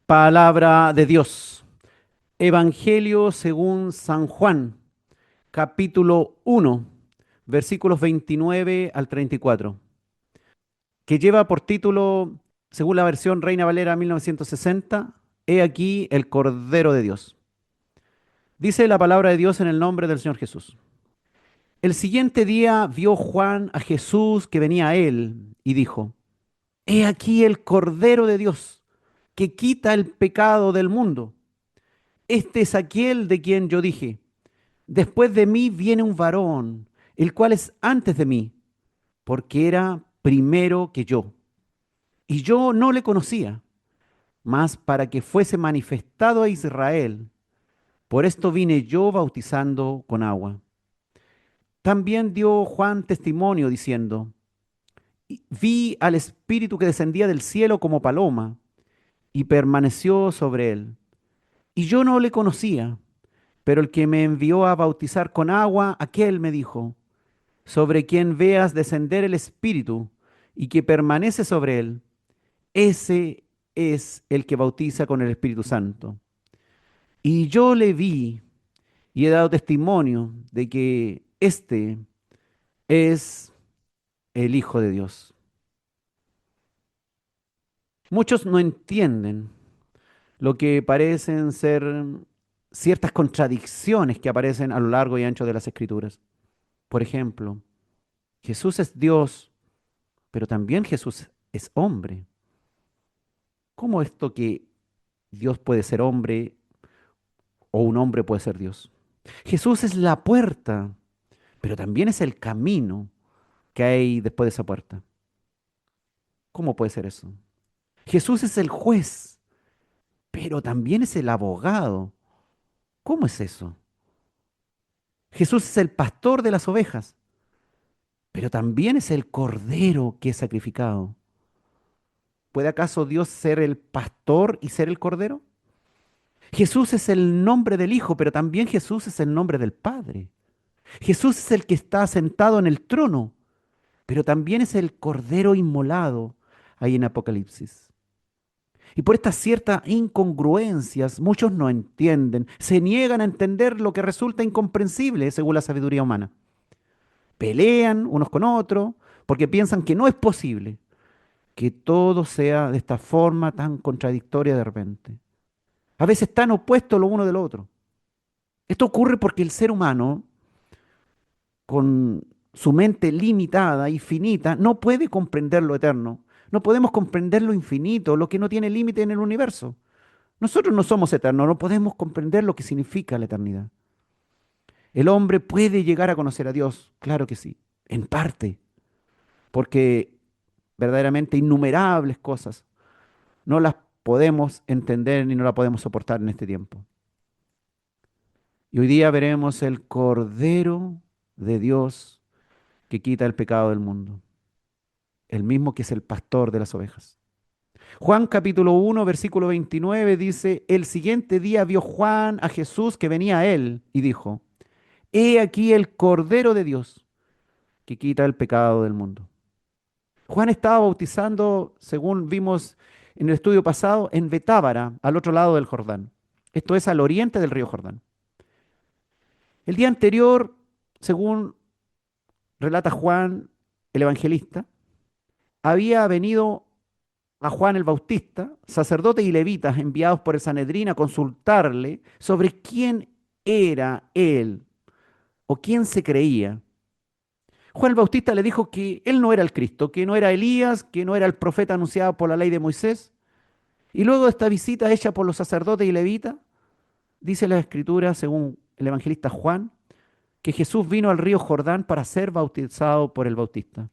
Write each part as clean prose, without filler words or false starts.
Palabra de Dios. Evangelio según San Juan, capítulo 1, versículos 29 al 34, que lleva por título, según la versión Reina Valera 1960, He aquí el Cordero de Dios. Dice la palabra de Dios en el nombre del Señor Jesús. El siguiente día vio Juan a Jesús que venía a él y dijo, He aquí el Cordero de Dios, que quita el pecado del mundo. Este es aquel de quien yo dije, después de mí viene un varón, el cual es antes de mí, porque era primero que yo. Y yo no le conocía, mas para que fuese manifestado a Israel. Por esto vine yo bautizando con agua. También dio Juan testimonio diciendo, Vi al Espíritu que descendía del cielo como paloma y permaneció sobre él. Y yo no le conocía, pero el que me envió a bautizar con agua, aquel me dijo, sobre quien veas descender el Espíritu y que permanece sobre él, ese es el que bautiza con el Espíritu Santo. Y yo le vi y he dado testimonio de que este es el Hijo de Dios. Muchos no entienden lo que parecen ser ciertas contradicciones que aparecen a lo largo y ancho de las Escrituras. Por ejemplo, Jesús es Dios, pero también Jesús es hombre. ¿Cómo esto que Dios puede ser hombre o un hombre puede ser Dios? Jesús es la puerta, pero también es el camino que hay después de esa puerta. ¿Cómo puede ser eso? Jesús es el juez, pero también es el abogado. ¿Cómo es eso? Jesús es el pastor de las ovejas, pero también es el cordero que es sacrificado. ¿Puede acaso Dios ser el pastor y ser el cordero? Jesús es el nombre del Hijo, pero también Jesús es el nombre del Padre. Jesús es el que está sentado en el trono, pero también es el cordero inmolado ahí en Apocalipsis. Y por estas ciertas incongruencias, muchos no entienden, se niegan a entender lo que resulta incomprensible según la sabiduría humana. Pelean unos con otros porque piensan que no es posible que todo sea de esta forma tan contradictoria de repente. A veces tan opuestos lo uno del otro. Esto ocurre porque el ser humano, con su mente limitada y finita, no puede comprender lo eterno. No podemos comprender lo infinito, lo que no tiene límite en el universo. Nosotros no somos eternos, no podemos comprender lo que significa la eternidad. El hombre puede llegar a conocer a Dios, claro que sí, en parte, porque verdaderamente innumerables cosas no las podemos entender ni no las podemos soportar en este tiempo. Y hoy día veremos el Cordero de Dios que quita el pecado del mundo, el mismo que es el pastor de las ovejas. Juan capítulo 1, versículo 29 dice, el siguiente día vio Juan a Jesús que venía a él y dijo, He aquí el Cordero de Dios que quita el pecado del mundo. Juan estaba bautizando, según vimos en el estudio pasado, en Betábara, al otro lado del Jordán. Esto es al oriente del río Jordán. El día anterior, según relata Juan el evangelista, había venido a Juan el Bautista, sacerdote y levitas enviados por el Sanedrín a consultarle sobre quién era él o quién se creía. Juan el Bautista le dijo que él no era el Cristo, que no era Elías, que no era el profeta anunciado por la ley de Moisés. Y luego de esta visita hecha por los sacerdotes y levitas, dice la Escritura, según el evangelista Juan, que Jesús vino al río Jordán para ser bautizado por el Bautista.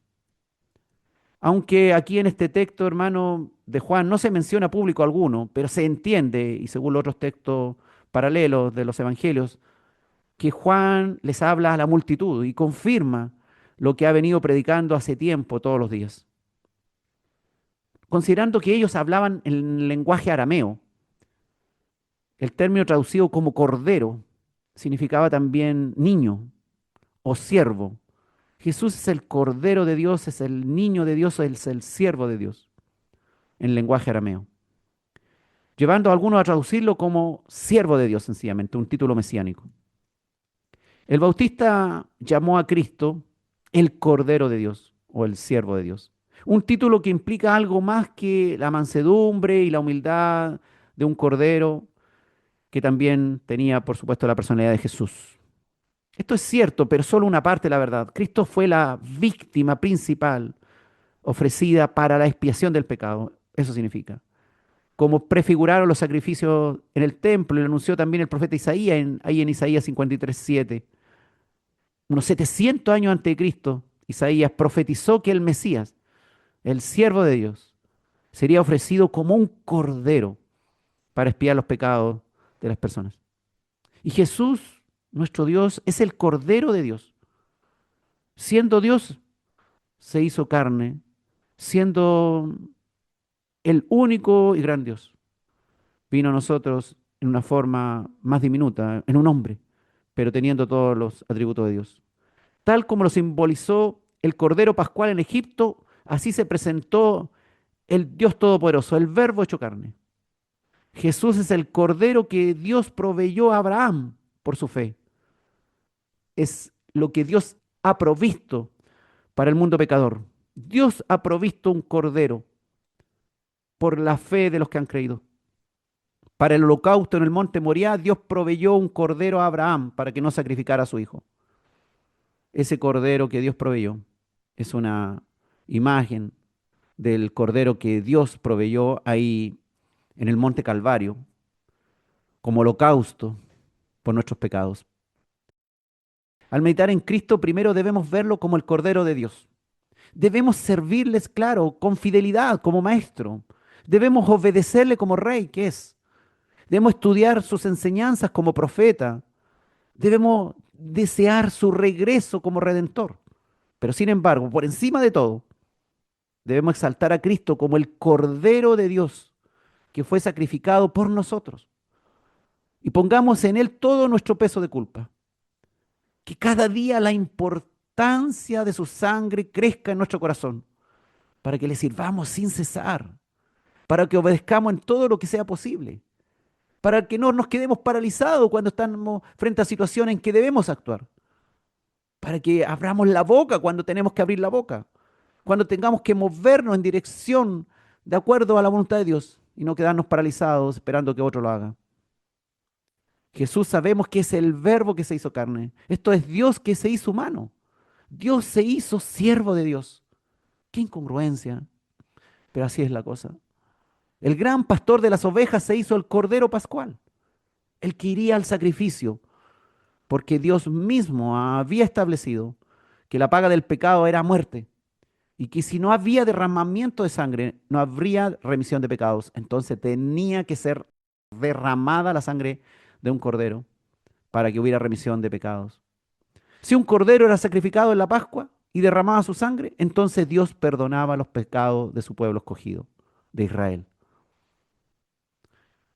Aunque aquí en este texto, hermano, de Juan no se menciona público alguno, pero se entiende, y según los otros textos paralelos de los evangelios, que Juan les habla a la multitud y confirma lo que ha venido predicando hace tiempo todos los días. Considerando que ellos hablaban en lenguaje arameo, el término traducido como cordero significaba también niño o siervo. Jesús es el cordero de Dios, es el niño de Dios, es el siervo de Dios, en lenguaje arameo. llevando a algunos a traducirlo como siervo de Dios, sencillamente, un título mesiánico. El Bautista llamó a Cristo el Cordero de Dios o el Siervo de Dios. Un título que implica algo más que la mansedumbre y la humildad de un cordero que también tenía, por supuesto, la personalidad de Jesús. Esto es cierto, pero solo una parte de la verdad. Cristo fue la víctima principal ofrecida para la expiación del pecado. Eso significa. Como prefiguraron los sacrificios en el templo, y lo anunció también el profeta Isaías, ahí en Isaías 53:7. Unos 700 años antes de Cristo, Isaías profetizó que el Mesías, el siervo de Dios, sería ofrecido como un cordero para expiar los pecados de las personas. Y Jesús, nuestro Dios, es el cordero de Dios. Siendo Dios, se hizo carne, siendo el único y gran Dios. Vino a nosotros en una forma más diminuta, en un hombre, pero teniendo todos los atributos de Dios. Tal como lo simbolizó el Cordero Pascual en Egipto, así se presentó el Dios Todopoderoso, el Verbo hecho carne. Jesús es el Cordero que Dios proveyó a Abraham por su fe. Es lo que Dios ha provisto para el mundo pecador. Dios ha provisto un Cordero por la fe de los que han creído. Para el holocausto en el monte Moriah, Dios proveyó un cordero a Abraham para que no sacrificara a su hijo. Ese cordero que Dios proveyó es una imagen del cordero que Dios proveyó ahí en el monte Calvario como holocausto por nuestros pecados. Al meditar en Cristo, primero debemos verlo como el cordero de Dios. Debemos servirles, claro, con fidelidad como maestro. Debemos obedecerle como rey que es. Debemos estudiar sus enseñanzas como profeta. Debemos desear su regreso como redentor. Pero sin embargo, por encima de todo, debemos exaltar a Cristo como el Cordero de Dios que fue sacrificado por nosotros. Y pongamos en Él todo nuestro peso de culpa. Que cada día la importancia de su sangre crezca en nuestro corazón, para que le sirvamos sin cesar, para que obedezcamos en todo lo que sea posible, para que no nos quedemos paralizados cuando estamos frente a situaciones en que debemos actuar, para que abramos la boca cuando tenemos que abrir la boca, cuando tengamos que movernos en dirección de acuerdo a la voluntad de Dios y no quedarnos paralizados esperando que otro lo haga. Jesús sabemos que es el verbo que se hizo carne. Esto es Dios que se hizo humano. Dios se hizo siervo de Dios. Qué incongruencia, pero así es la cosa. El gran pastor de las ovejas se hizo el cordero pascual, el que iría al sacrificio, porque Dios mismo había establecido que la paga del pecado era muerte y que si no había derramamiento de sangre, no habría remisión de pecados. Entonces tenía que ser derramada la sangre de un cordero para que hubiera remisión de pecados. Si un cordero era sacrificado en la Pascua y derramaba su sangre, entonces Dios perdonaba los pecados de su pueblo escogido, de Israel.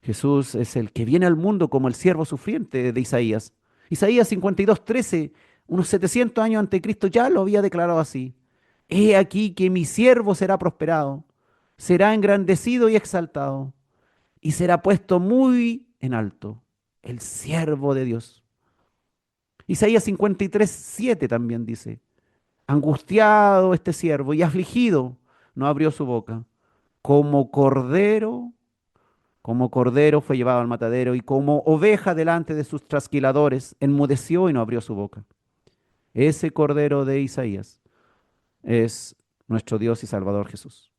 Jesús es el que viene al mundo como el siervo sufriente de Isaías. Isaías 52:13, unos 700 años antes de Cristo, ya lo había declarado así. He aquí que mi siervo será prosperado, será engrandecido y exaltado, y será puesto muy en alto, el siervo de Dios. Isaías 53:7 también dice, angustiado este siervo y afligido, no abrió su boca. Como cordero, como cordero fue llevado al matadero y como oveja delante de sus trasquiladores, enmudeció y no abrió su boca. Ese cordero de Isaías es nuestro Dios y Salvador Jesús.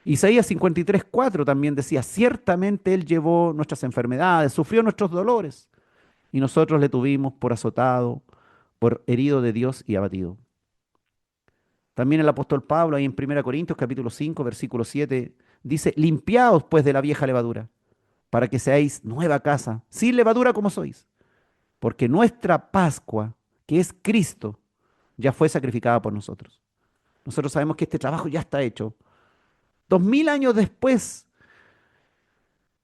Isaías 53:4 también decía, ciertamente Él llevó nuestras enfermedades, sufrió nuestros dolores, y nosotros le tuvimos por azotado, por herido de Dios y abatido. También el apóstol Pablo, ahí en 1 Corintios capítulo 5, versículo 7, dice, limpiaos pues de la vieja levadura, para que seáis nueva casa, sin levadura como sois, porque nuestra Pascua, que es Cristo, ya fue sacrificada por nosotros. Nosotros sabemos que este trabajo ya está hecho. 2000 años después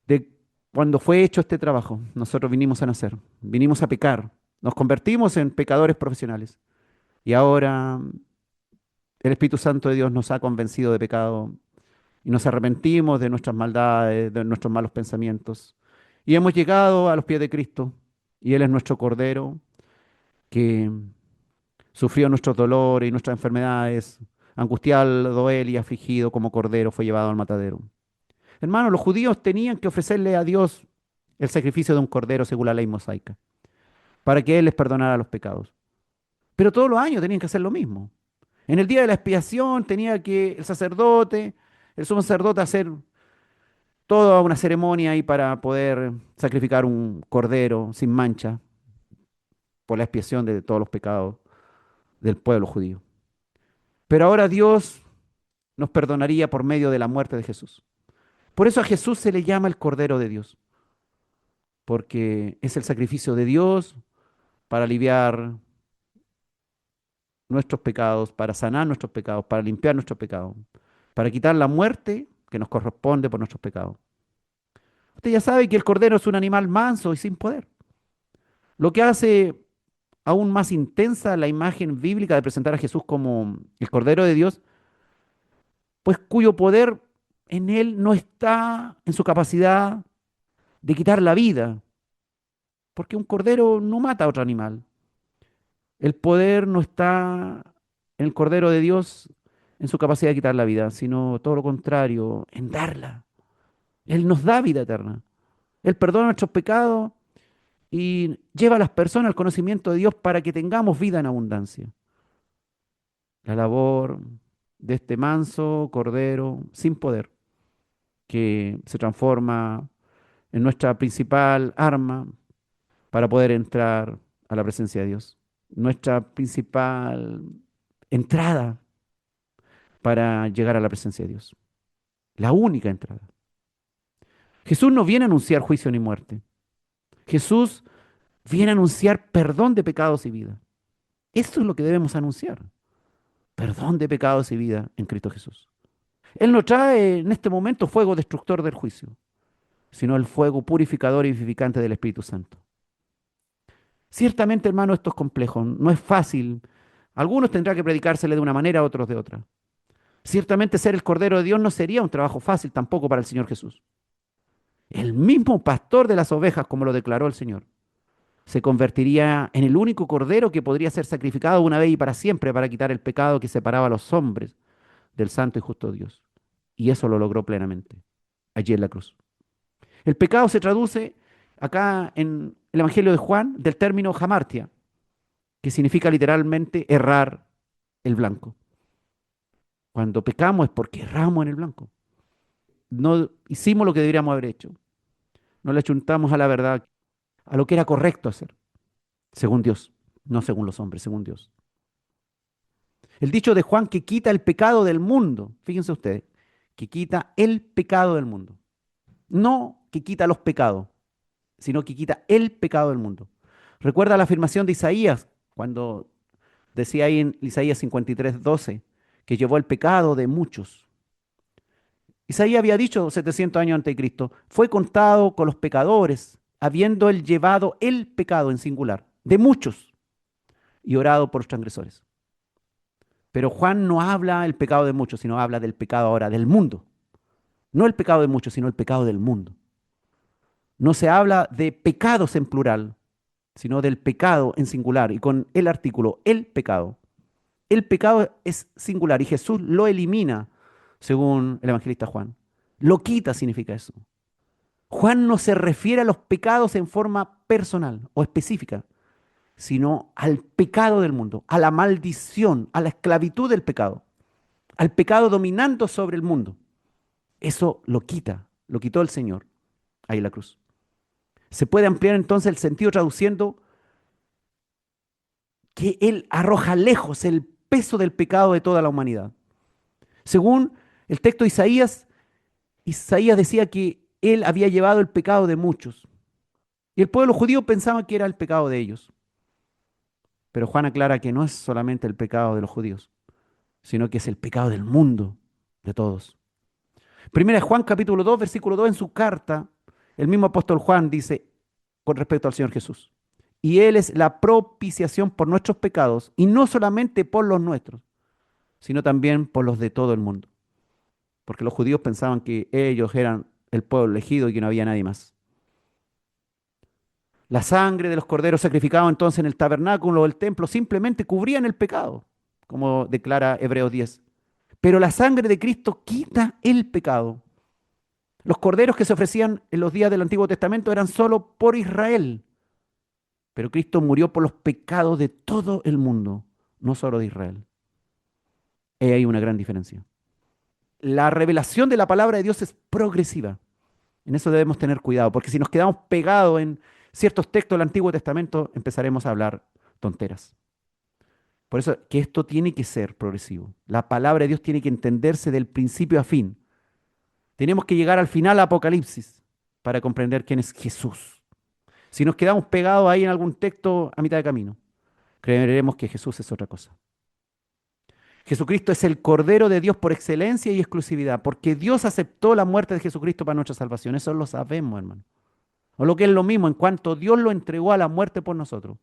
de cuando fue hecho este trabajo, nosotros vinimos a nacer, vinimos a pecar, nos convertimos en pecadores profesionales. Y ahora el Espíritu Santo de Dios nos ha convencido de pecado y nos arrepentimos de nuestras maldades, de nuestros malos pensamientos. Y hemos llegado a los pies de Cristo, y Él es nuestro Cordero, que sufrió nuestros dolores y nuestras enfermedades, angustiado Él y afligido como Cordero fue llevado al matadero. Hermanos, los judíos tenían que ofrecerle a Dios el sacrificio de un Cordero según la ley mosaica, para que Él les perdonara los pecados. Pero todos los años tenían que hacer lo mismo. En el día de la expiación tenía que el sacerdote, el sumo sacerdote, hacer toda una ceremonia ahí para poder sacrificar un cordero sin mancha por la expiación de todos los pecados del pueblo judío. Pero ahora Dios nos perdonaría por medio de la muerte de Jesús. Por eso a Jesús se le llama el Cordero de Dios, porque es el sacrificio de Dios para aliviar nuestros pecados, para sanar nuestros pecados, para limpiar nuestros pecados, para quitar la muerte que nos corresponde por nuestros pecados. Usted ya sabe que el cordero es un animal manso y sin poder, lo que hace aún más intensa la imagen bíblica de presentar a Jesús como el Cordero de Dios, pues cuyo poder en él no está en su capacidad de quitar la vida, porque un cordero no mata a otro animal. El poder no está en el Cordero de Dios en su capacidad de quitar la vida, sino todo lo contrario, en darla. Él nos da vida eterna. Él perdona nuestros pecados y lleva a las personas al conocimiento de Dios para que tengamos vida en abundancia. La labor de este manso cordero sin poder, que se transforma en nuestra principal arma para poder entrar a la presencia de Dios. Nuestra principal entrada para llegar a la presencia de Dios. La única entrada. Jesús no viene a anunciar juicio ni muerte. Jesús viene a anunciar perdón de pecados y vida. Eso es lo que debemos anunciar. Perdón de pecados y vida en Cristo Jesús. Él no trae en este momento fuego destructor del juicio, sino el fuego purificador y vivificante del Espíritu Santo. Ciertamente, hermano, esto es complejo, no es fácil. Algunos tendrá que predicársele de una manera, otros de otra. Ciertamente ser el Cordero de Dios no sería un trabajo fácil tampoco para el Señor Jesús. El mismo pastor de las ovejas, como lo declaró el Señor, se convertiría en el único Cordero que podría ser sacrificado una vez y para siempre para quitar el pecado que separaba a los hombres del santo y justo Dios. Y eso lo logró plenamente, allí en la cruz. El pecado se traduce acá en el Evangelio de Juan del término hamartia, que significa literalmente errar el blanco. Cuando pecamos es porque erramos en el blanco. No hicimos lo que deberíamos haber hecho. No le achuntamos a la verdad, a lo que era correcto hacer, según Dios, no según los hombres, según Dios. El dicho de Juan que quita el pecado del mundo, fíjense ustedes, que quita el pecado del mundo. No que quita los pecados, sino que quita el pecado del mundo. Recuerda la afirmación de Isaías, cuando decía ahí en Isaías 53:12, que llevó el pecado de muchos. Isaías había dicho 700 años antes de Cristo, fue contado con los pecadores, habiendo él llevado el pecado en singular, de muchos, y orado por los transgresores. Pero Juan no habla del pecado de muchos, sino habla del pecado ahora del mundo. No el pecado de muchos, sino el pecado del mundo. No se habla de pecados en plural, sino del pecado en singular y con el artículo, el pecado. El pecado es singular y Jesús lo elimina, según el evangelista Juan. Lo quita significa eso. Juan no se refiere a los pecados en forma personal o específica, sino al pecado del mundo, a la maldición, a la esclavitud del pecado, al pecado dominando sobre el mundo. Eso lo quita, lo quitó el Señor ahí en la cruz. Se puede ampliar entonces el sentido traduciendo que Él arroja lejos el peso del pecado de toda la humanidad. Según el texto de Isaías, Isaías decía que Él había llevado el pecado de muchos. Y el pueblo judío pensaba que era el pecado de ellos. Pero Juan aclara que no es solamente el pecado de los judíos, sino que es el pecado del mundo, de todos. Primera de Juan capítulo 2, versículo 2, en su carta, el mismo apóstol Juan dice con respecto al Señor Jesús: y Él es la propiciación por nuestros pecados, y no solamente por los nuestros, sino también por los de todo el mundo. porque los judíos pensaban que ellos eran el pueblo elegido y que no había nadie más. La sangre de los corderos sacrificados entonces en el tabernáculo o el templo simplemente cubrían el pecado, como declara Hebreos 10. Pero la sangre de Cristo quita el pecado. Los corderos que se ofrecían en los días del Antiguo Testamento eran solo por Israel, pero Cristo murió por los pecados de todo el mundo, no solo de Israel. Ahí hay una gran diferencia. La revelación de la palabra de Dios es progresiva. En eso debemos tener cuidado, porque si nos quedamos pegados en ciertos textos del Antiguo Testamento, empezaremos a hablar tonteras. Por eso que esto tiene que ser progresivo. La palabra de Dios tiene que entenderse del principio a fin. Tenemos que llegar al final a Apocalipsis para comprender quién es Jesús. Si nos quedamos pegados ahí en algún texto a mitad de camino, creeremos que Jesús es otra cosa. Jesucristo es el Cordero de Dios por excelencia y exclusividad, porque Dios aceptó la muerte de Jesucristo para nuestra salvación. Eso lo sabemos, hermano. O lo que es lo mismo, en cuanto Dios lo entregó a la muerte por nosotros.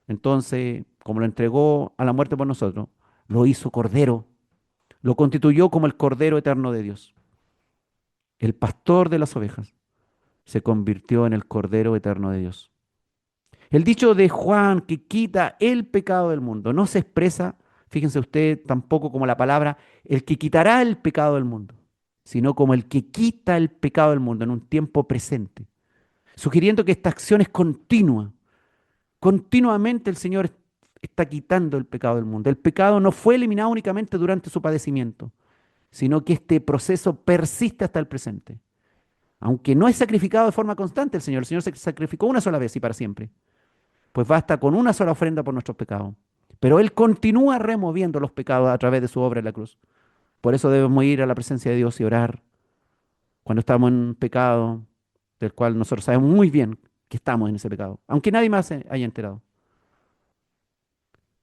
Entonces, como lo entregó a la muerte por nosotros, lo hizo Cordero, lo constituyó como el Cordero eterno de Dios. El pastor de las ovejas se convirtió en el Cordero eterno de Dios. El dicho de Juan que quita el pecado del mundo no se expresa, fíjense usted, tampoco como la palabra el que quitará el pecado del mundo, sino como el que quita el pecado del mundo en un tiempo presente, sugiriendo que esta acción es continua. Continuamente el Señor está quitando el pecado del mundo. El pecado no fue eliminado únicamente durante su padecimiento, sino que este proceso persiste hasta el presente. Aunque no es sacrificado de forma constante el Señor se sacrificó una sola vez y para siempre. Pues basta con una sola ofrenda por nuestros pecados. Pero Él continúa removiendo los pecados a través de su obra en la cruz. Por eso debemos ir a la presencia de Dios y orar cuando estamos en un pecado del cual nosotros sabemos muy bien que estamos en ese pecado, aunque nadie más se haya enterado.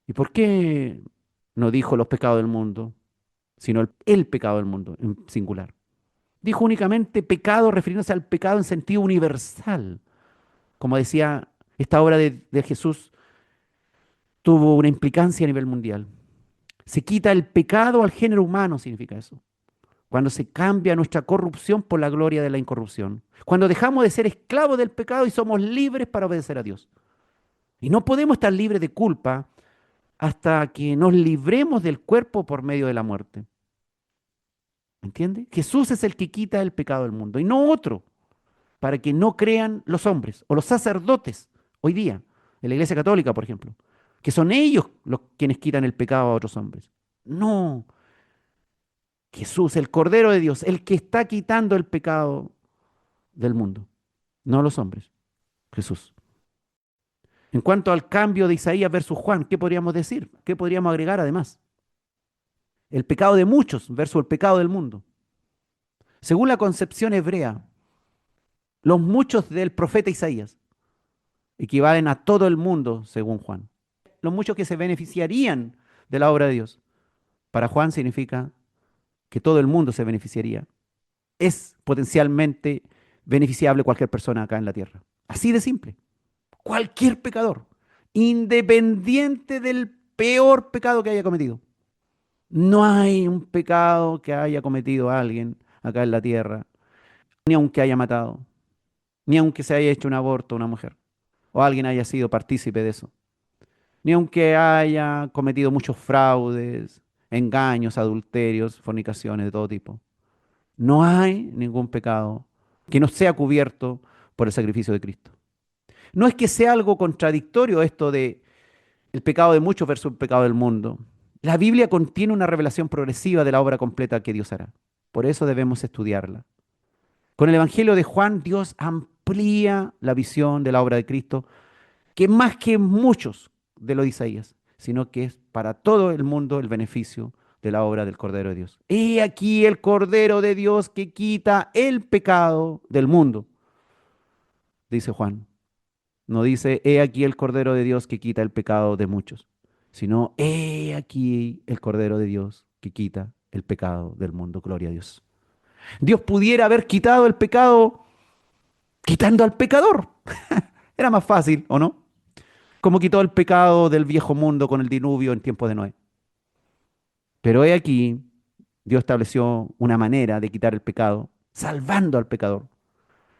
¿Y por qué no dijo los pecados del mundo, sino el pecado del mundo en singular? Dijo únicamente pecado refiriéndose al pecado en sentido universal. Como decía, esta obra de Jesús tuvo una implicancia a nivel mundial. Se quita el pecado al género humano, significa eso. Cuando se cambia nuestra corrupción por la gloria de la incorrupción. Cuando dejamos de ser esclavos del pecado y somos libres para obedecer a Dios. Y no podemos estar libres de culpa hasta que nos libremos del cuerpo por medio de la muerte. ¿Me entiende? Jesús es el que quita el pecado del mundo y no otro, para que no crean los hombres o los sacerdotes hoy día, en la Iglesia Católica, por ejemplo, que son ellos los quienes quitan el pecado a otros hombres. No, Jesús, el Cordero de Dios, el que está quitando el pecado del mundo, no los hombres, Jesús. En cuanto al cambio de Isaías versus Juan, ¿qué podríamos decir? ¿Qué podríamos agregar además? El pecado de muchos versus el pecado del mundo. Según la concepción hebrea, los muchos del profeta Isaías equivalen a todo el mundo, según Juan. Los muchos que se beneficiarían de la obra de Dios. Para Juan significa que todo el mundo se beneficiaría. Es potencialmente beneficiable cualquier persona acá en la tierra. Así de simple. Cualquier pecador, independiente del peor pecado que haya cometido. No hay un pecado que haya cometido alguien acá en la tierra, ni aunque haya matado, ni aunque se haya hecho un aborto a una mujer, o alguien haya sido partícipe de eso, ni aunque haya cometido muchos fraudes, engaños, adulterios, fornicaciones de todo tipo. No hay ningún pecado que no sea cubierto por el sacrificio de Cristo. No es que sea algo contradictorio esto de el pecado de muchos versus el pecado del mundo. La Biblia contiene una revelación progresiva de la obra completa que Dios hará. Por eso debemos estudiarla. Con el Evangelio de Juan, Dios amplía la visión de la obra de Cristo, que más que muchos de lo de Isaías, sino que es para todo el mundo el beneficio de la obra del Cordero de Dios. He aquí el Cordero de Dios que quita el pecado del mundo, dice Juan. No dice, he aquí el Cordero de Dios que quita el pecado de muchos, sino, he aquí el Cordero de Dios que quita el pecado del mundo. Gloria a Dios. Dios pudiera haber quitado el pecado quitando al pecador. Era más fácil, ¿o no? Como quitó el pecado del viejo mundo con el diluvio en tiempo de Noé. Pero he aquí, Dios estableció una manera de quitar el pecado, salvando al pecador,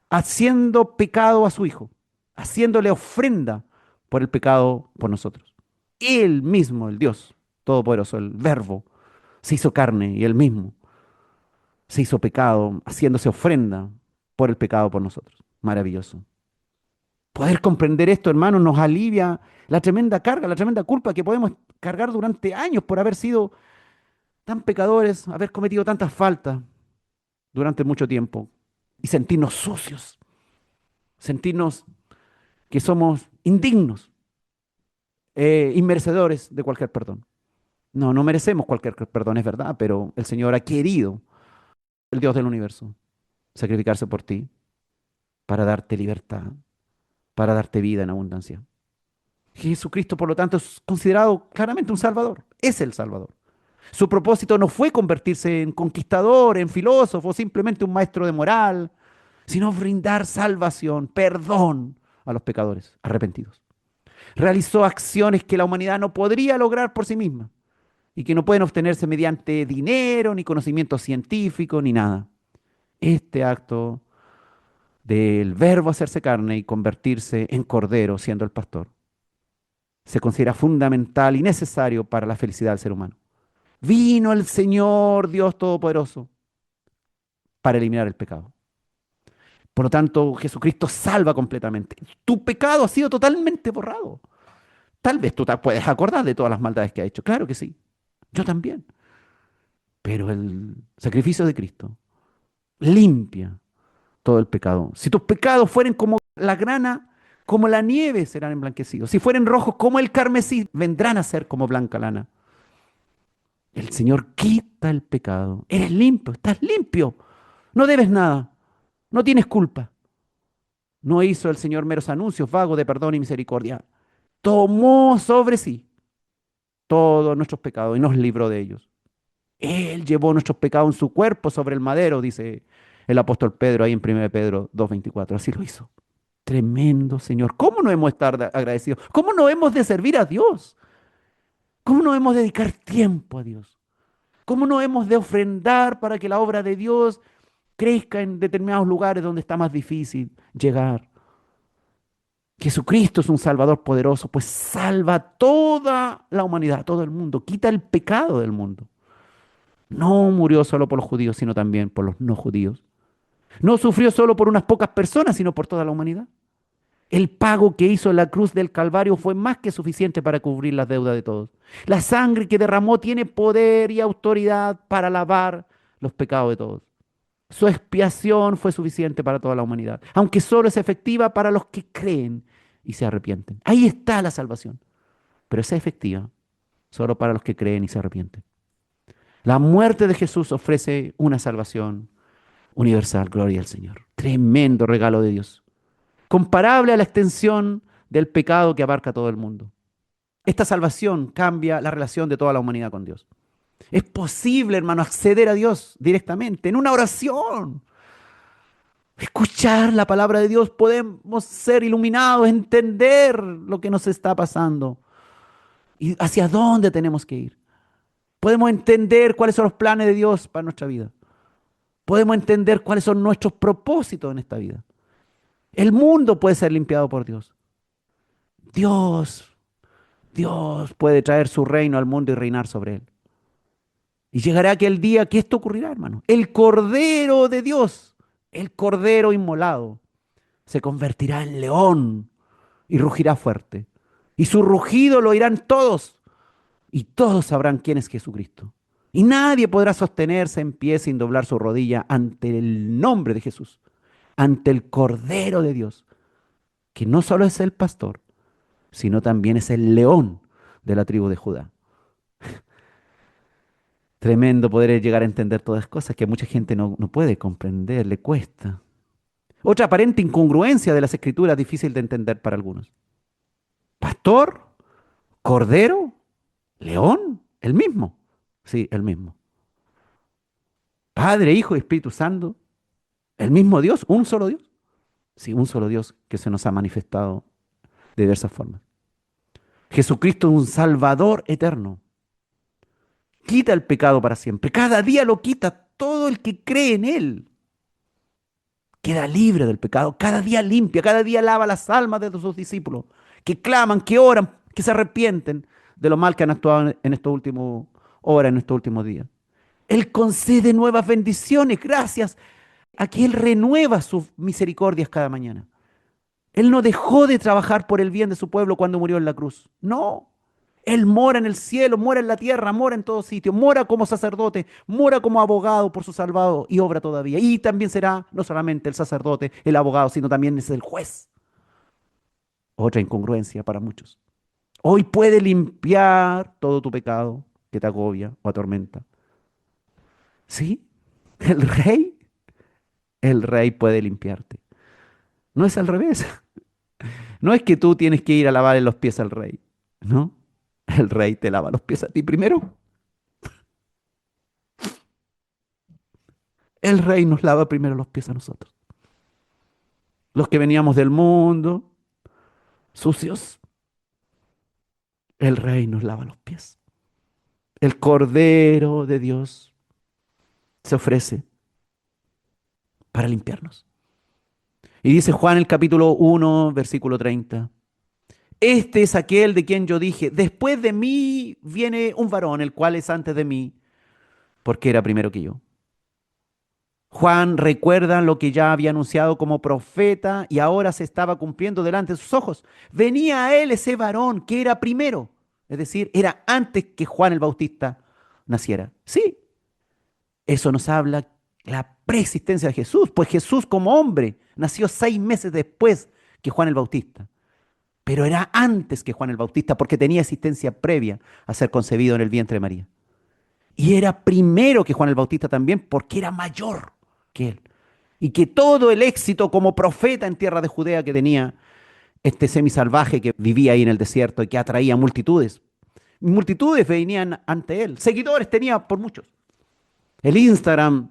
haciendo pecado a su Hijo, haciéndole ofrenda por el pecado por nosotros. Él mismo, el Dios Todopoderoso, el Verbo, se hizo carne y él mismo se hizo pecado, haciéndose ofrenda por el pecado por nosotros. Maravilloso. Poder comprender esto, hermanos, nos alivia la tremenda carga, la tremenda culpa que podemos cargar durante años por haber sido tan pecadores, haber cometido tantas faltas durante mucho tiempo y sentirnos sucios, sentirnos que somos indignos, inmerecedores de cualquier perdón. No, no merecemos cualquier perdón, es verdad, pero el Señor ha querido, el Dios del universo, sacrificarse por ti para darte libertad, para darte vida en abundancia. Jesucristo, por lo tanto, es considerado claramente un Salvador, es el Salvador. Su propósito no fue convertirse en conquistador, en filósofo, simplemente un maestro de moral, sino brindar salvación, perdón a los pecadores arrepentidos. Realizó acciones que la humanidad no podría lograr por sí misma y que no pueden obtenerse mediante dinero, ni conocimiento científico, ni nada. Este acto del verbo hacerse carne y convertirse en cordero siendo el pastor se considera fundamental y necesario para la felicidad del ser humano. Vino el Señor Dios Todopoderoso para eliminar el pecado. Por lo tanto, Jesucristo salva completamente. Tu pecado ha sido totalmente borrado. Tal vez tú te puedes acordar de todas las maldades que ha hecho. Claro que sí. Yo también. Pero el sacrificio de Cristo limpia todo el pecado. Si tus pecados fueren como la grana, como la nieve serán emblanquecidos. Si fueren rojos como el carmesí, vendrán a ser como blanca lana. El Señor quita el pecado. Eres limpio, estás limpio. No debes nada. No tienes culpa. No hizo el Señor meros anuncios vagos de perdón y misericordia. Tomó sobre sí todos nuestros pecados y nos libró de ellos. Él llevó nuestros pecados en su cuerpo sobre el madero, dice el apóstol Pedro ahí en 1 Pedro 2:24. Así lo hizo. Tremendo, Señor. ¿Cómo no hemos de estar agradecidos? ¿Cómo no hemos de servir a Dios? ¿Cómo no hemos de dedicar tiempo a Dios? ¿Cómo no hemos de ofrendar para que la obra de Dios crezca en determinados lugares donde está más difícil llegar? Jesucristo es un Salvador poderoso, pues salva a toda la humanidad, todo el mundo, quita el pecado del mundo. No murió solo por los judíos, sino también por los no judíos. No sufrió solo por unas pocas personas, sino por toda la humanidad. El pago que hizo en la cruz del Calvario fue más que suficiente para cubrir las deudas de todos. La sangre que derramó tiene poder y autoridad para lavar los pecados de todos. Su expiación fue suficiente para toda la humanidad, aunque solo es efectiva para los que creen y se arrepienten. Ahí está la salvación, pero es efectiva solo para los que creen y se arrepienten. La muerte de Jesús ofrece una salvación universal, gloria al Señor. Tremendo regalo de Dios, comparable a la extensión del pecado que abarca a todo el mundo. Esta salvación cambia la relación de toda la humanidad con Dios. Es posible, hermano, acceder a Dios directamente en una oración. Escuchar la palabra de Dios, podemos ser iluminados, entender lo que nos está pasando y hacia dónde tenemos que ir. Podemos entender cuáles son los planes de Dios para nuestra vida. Podemos entender cuáles son nuestros propósitos en esta vida. El mundo puede ser limpiado por Dios. Dios, Dios puede traer su reino al mundo y reinar sobre él. Y llegará aquel día que esto ocurrirá, hermano. El Cordero de Dios, el Cordero inmolado, se convertirá en león y rugirá fuerte. Y su rugido lo oirán todos, y todos sabrán quién es Jesucristo. Y nadie podrá sostenerse en pie sin doblar su rodilla ante el nombre de Jesús, ante el Cordero de Dios, que no solo es el pastor, sino también es el león de la tribu de Judá. Tremendo poder llegar a entender todas las cosas que mucha gente no puede comprender, le cuesta. Otra aparente incongruencia de las escrituras difícil de entender para algunos. Pastor, cordero, león, el mismo. Sí, el mismo. Padre, Hijo y Espíritu Santo, el mismo Dios, un solo Dios. Sí, un solo Dios que se nos ha manifestado de diversas formas. Jesucristo es un Salvador eterno. quita el pecado para siempre. Cada día lo quita todo el que cree en Él. Queda libre del pecado. Cada día limpia, cada día lava las almas de sus discípulos, que claman, que oran, que se arrepienten de lo mal que han actuado en estos últimos horas, en estos últimos días. Él concede nuevas bendiciones gracias a que Él renueva sus misericordias cada mañana. Él no dejó de trabajar por el bien de su pueblo cuando murió en la cruz. No. Él mora en el cielo, mora en la tierra, mora en todo sitio, mora como sacerdote, mora como abogado por su salvado y obra todavía. Y también será no solamente el sacerdote, el abogado, sino también es el juez. Otra incongruencia para muchos. Hoy puede limpiar todo tu pecado que te agobia o atormenta. ¿Sí? El rey, el rey puede limpiarte. No es al revés. No es que tú tienes que ir a lavarle los pies al rey. ¿No? El rey te lava los pies a ti primero. El rey nos lava primero los pies a nosotros. Los que veníamos del mundo, sucios, el rey nos lava los pies. El Cordero de Dios se ofrece para limpiarnos. Y dice Juan el capítulo 1, versículo 30. Este es aquel de quien yo dije, después de mí viene un varón, el cual es antes de mí, porque era primero que yo. Juan recuerda lo que ya había anunciado como profeta y ahora se estaba cumpliendo delante de sus ojos. Venía a él ese varón que era primero, es decir, era antes que Juan el Bautista naciera. Sí, eso nos habla la preexistencia de Jesús, pues Jesús como hombre nació 6 meses después que Juan el Bautista, pero era antes que Juan el Bautista porque tenía existencia previa a ser concebido en el vientre de María. Y era primero que Juan el Bautista también porque era mayor que él. Y que todo el éxito como profeta en tierra de Judea que tenía este semisalvaje que vivía ahí en el desierto y que atraía multitudes. Multitudes venían ante él. Seguidores tenía por muchos. El Instagram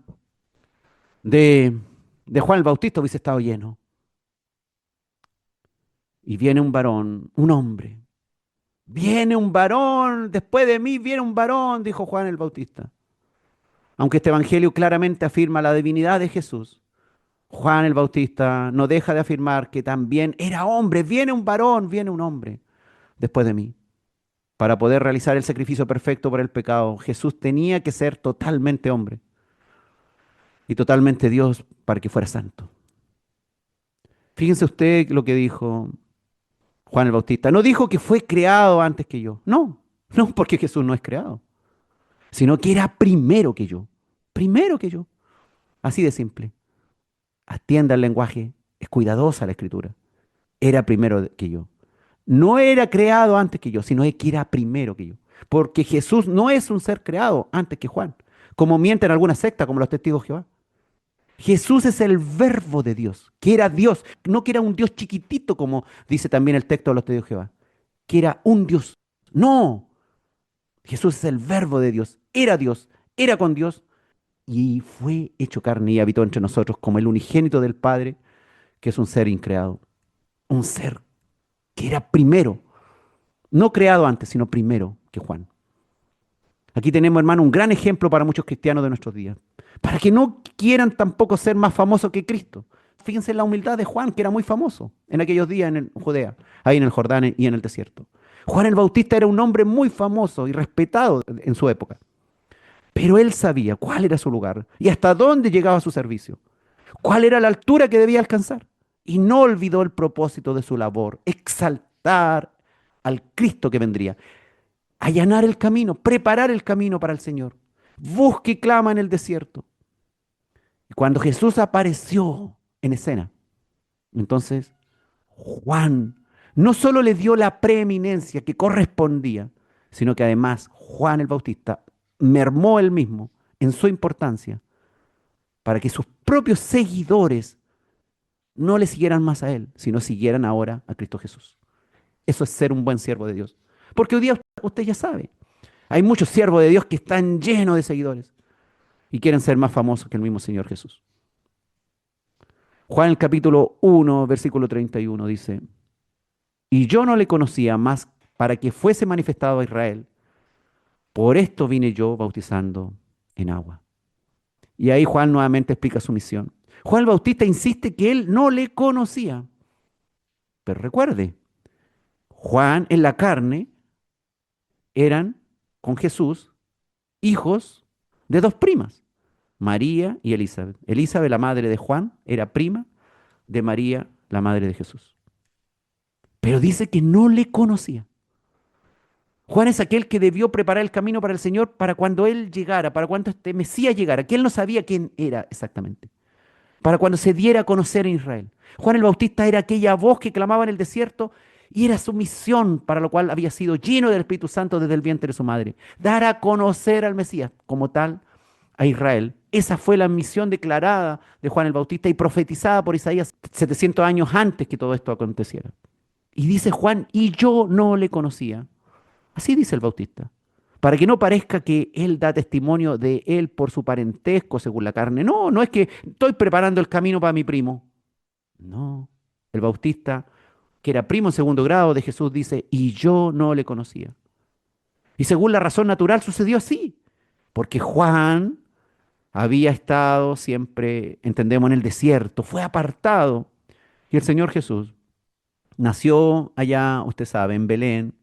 de, de Juan el Bautista hubiese estado lleno. Y viene un varón, un hombre. Viene un varón, después de mí viene un varón, dijo Juan el Bautista. Aunque este evangelio claramente afirma la divinidad de Jesús, Juan el Bautista no deja de afirmar que también era hombre. Viene un varón, viene un hombre después de mí. Para poder realizar el sacrificio perfecto por el pecado, Jesús tenía que ser totalmente hombre y totalmente Dios para que fuera santo. Fíjense usted lo que dijo Juan el Bautista. No dijo que fue creado antes que yo. No, no, porque Jesús no es creado, sino que era primero que yo. Primero que yo. Así de simple. Atienda el lenguaje, es cuidadosa la escritura. Era primero que yo. No era creado antes que yo, sino que era primero que yo. Porque Jesús no es un ser creado antes que Juan, como mienten algunas sectas, como los testigos de Jehová. Jesús es el verbo de Dios, que era Dios, no que era un Dios chiquitito, como dice también el texto de los testigos de Jehová, que era un Dios. No, Jesús es el verbo de Dios, era con Dios y fue hecho carne y habitó entre nosotros como el unigénito del Padre, que es un ser increado, un ser que era primero, no creado antes, sino primero que Juan. Aquí tenemos, hermano, un gran ejemplo para muchos cristianos de nuestros días, para que no quieran tampoco ser más famosos que Cristo. Fíjense en la humildad de Juan, que era muy famoso en aquellos días en Judea, ahí en el Jordán y en el desierto. Juan el Bautista era un hombre muy famoso y respetado en su época, pero él sabía cuál era su lugar y hasta dónde llegaba su servicio, cuál era la altura que debía alcanzar. Y no olvidó el propósito de su labor, exaltar al Cristo que vendría, allanar el camino, preparar el camino para el Señor. Busca y clama en el desierto. Y cuando Jesús apareció en escena, entonces Juan no solo le dio la preeminencia que correspondía, sino que además Juan el Bautista mermó él mismo en su importancia para que sus propios seguidores no le siguieran más a él, sino siguieran ahora a Cristo Jesús. Eso es ser un buen siervo de Dios. Porque hoy día usted ya sabe, hay muchos siervos de Dios que están llenos de seguidores y quieren ser más famosos que el mismo Señor Jesús. Juan el capítulo 1, versículo 31 dice, y yo no le conocía más para que fuese manifestado a Israel, Por esto vine yo bautizando en agua. Y ahí Juan nuevamente explica su misión. Juan el Bautista insiste que él no le conocía. Pero recuerde, Juan en la carne eran con Jesús hijos de dos primas, María y Elizabeth. Elizabeth, la madre de Juan, era prima de María, la madre de Jesús. Pero dice que no le conocía. Juan es aquel que debió preparar el camino para el Señor para cuando Él llegara, para cuando este Mesías llegara, que Él no sabía quién era exactamente, para cuando se diera a conocer en Israel. Juan el Bautista era aquella voz que clamaba en el desierto y era su misión para lo cual había sido lleno del Espíritu Santo desde el vientre de su madre, dar a conocer al Mesías como tal a Israel. Esa fue la misión declarada de Juan el Bautista y profetizada por Isaías 700 años antes que todo esto aconteciera. Y dice Juan, y yo no le conocía. Así dice el Bautista. Para que no parezca que él da testimonio de él por su parentesco según la carne. No, no es que estoy preparando el camino para mi primo. No, el Bautista, que era primo en segundo grado de Jesús, dice, y yo no le conocía. Y según la razón natural sucedió así, porque Juan había estado siempre, entendemos, en el desierto, fue apartado. Y el Señor Jesús nació allá, usted sabe, en Belén,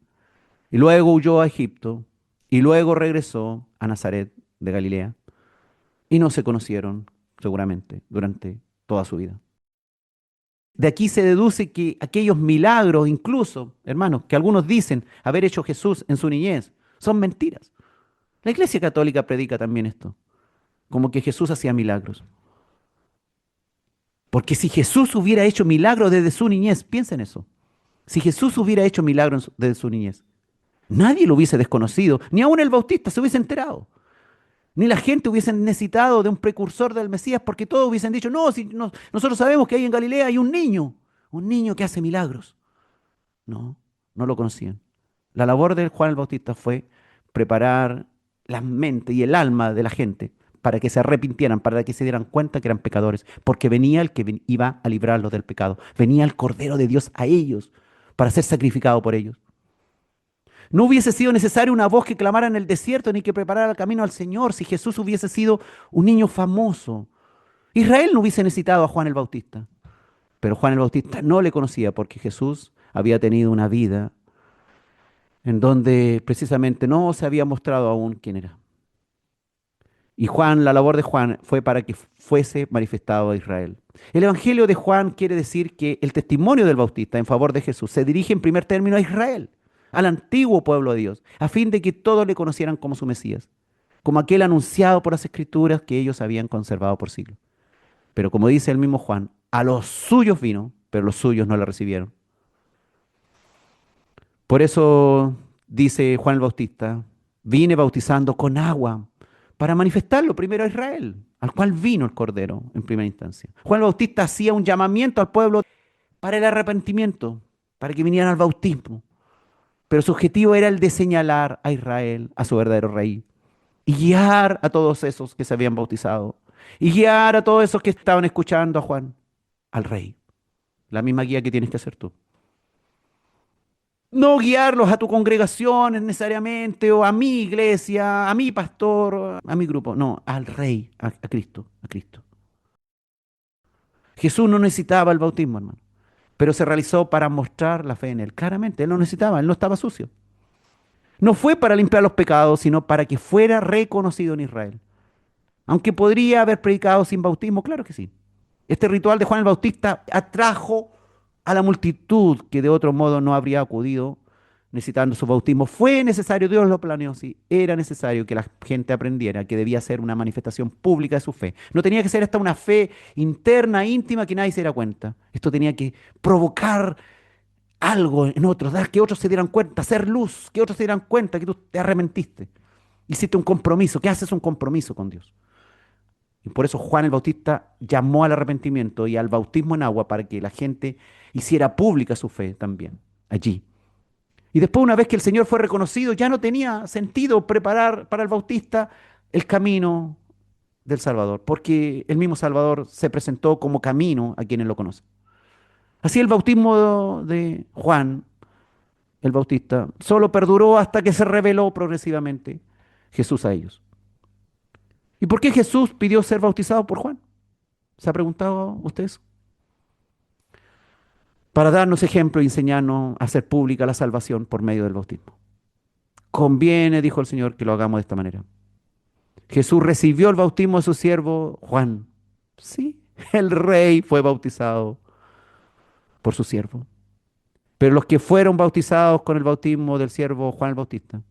y luego huyó a Egipto, y luego regresó a Nazaret de Galilea, y no se conocieron seguramente durante toda su vida. De aquí se deduce que aquellos milagros, incluso, hermanos, que algunos dicen haber hecho Jesús en su niñez, son mentiras. La Iglesia Católica predica también esto, como que Jesús hacía milagros. Porque si Jesús hubiera hecho milagros desde su niñez, piensen eso. Si Jesús hubiera hecho milagros desde su niñez, nadie lo hubiese desconocido, ni aun el Bautista se hubiese enterado, ni la gente hubiese necesitado de un precursor del Mesías, porque todos hubiesen dicho, no, si nosotros sabemos que ahí en Galilea hay un niño que hace milagros. No, no lo conocían. La labor de Juan el Bautista fue preparar la mente y el alma de la gente para que se arrepintieran, para que se dieran cuenta que eran pecadores, porque venía el que iba a librarlos del pecado, venía el Cordero de Dios a ellos para ser sacrificado por ellos. No hubiese sido necesario una voz que clamara en el desierto ni que preparara el camino al Señor si Jesús hubiese sido un niño famoso. Israel no hubiese necesitado a Juan el Bautista, pero Juan el Bautista no le conocía porque Jesús había tenido una vida en donde precisamente no se había mostrado aún quién era. Y Juan, la labor de Juan fue para que fuese manifestado a Israel. El Evangelio de Juan quiere decir que el testimonio del Bautista en favor de Jesús se dirige en primer término a Israel, al antiguo pueblo de Dios, a fin de que todos le conocieran como su Mesías, como aquel anunciado por las Escrituras que ellos habían conservado por siglos. Pero como dice el mismo Juan, a los suyos vino, pero los suyos no le recibieron. Por eso dice Juan el Bautista, vine bautizando con agua para manifestarlo primero a Israel, al cual vino el Cordero en primera instancia. Juan el Bautista hacía un llamamiento al pueblo para el arrepentimiento, para que vinieran al bautismo. Pero su objetivo era el de señalar a Israel, a su verdadero rey, y guiar a todos esos que se habían bautizado, y guiar a todos esos que estaban escuchando a Juan, al rey. La misma guía que tienes que hacer tú. No guiarlos a tu congregación necesariamente, o a mi iglesia, a mi pastor, a mi grupo. No, al Rey, a Cristo, a Cristo. Jesús no necesitaba el bautismo, hermano, pero se realizó para mostrar la fe en Él. Claramente, Él no necesitaba, Él no estaba sucio. No fue para limpiar los pecados, sino para que fuera reconocido en Israel. Aunque podría haber predicado sin bautismo, claro que sí. Este ritual de Juan el Bautista atrajo a la multitud que de otro modo no habría acudido necesitando su bautismo. Fue necesario, Dios lo planeó, sí, era necesario que la gente aprendiera que debía ser una manifestación pública de su fe. No tenía que ser hasta una fe interna, íntima, que nadie se diera cuenta. Esto tenía que provocar algo en otros, dar que otros se dieran cuenta, hacer luz, que otros se dieran cuenta que tú te arrepentiste. Hiciste un compromiso, que haces un compromiso con Dios. Y por eso Juan el Bautista llamó al arrepentimiento y al bautismo en agua para que la gente hiciera pública su fe también allí. Y después, una vez que el Señor fue reconocido, ya no tenía sentido preparar para el Bautista el camino del Salvador, porque el mismo Salvador se presentó como camino a quienes lo conocen. Así el bautismo de Juan el Bautista solo perduró hasta que se reveló progresivamente Jesús a ellos. ¿Y por qué Jesús pidió ser bautizado por Juan? ¿Se ha preguntado usted eso? Para darnos ejemplo y enseñarnos a hacer pública la salvación por medio del bautismo. Conviene, dijo el Señor, que lo hagamos de esta manera. Jesús recibió el bautismo de su siervo Juan. Sí, el rey fue bautizado por su siervo. Pero los que fueron bautizados con el bautismo del siervo Juan el Bautista,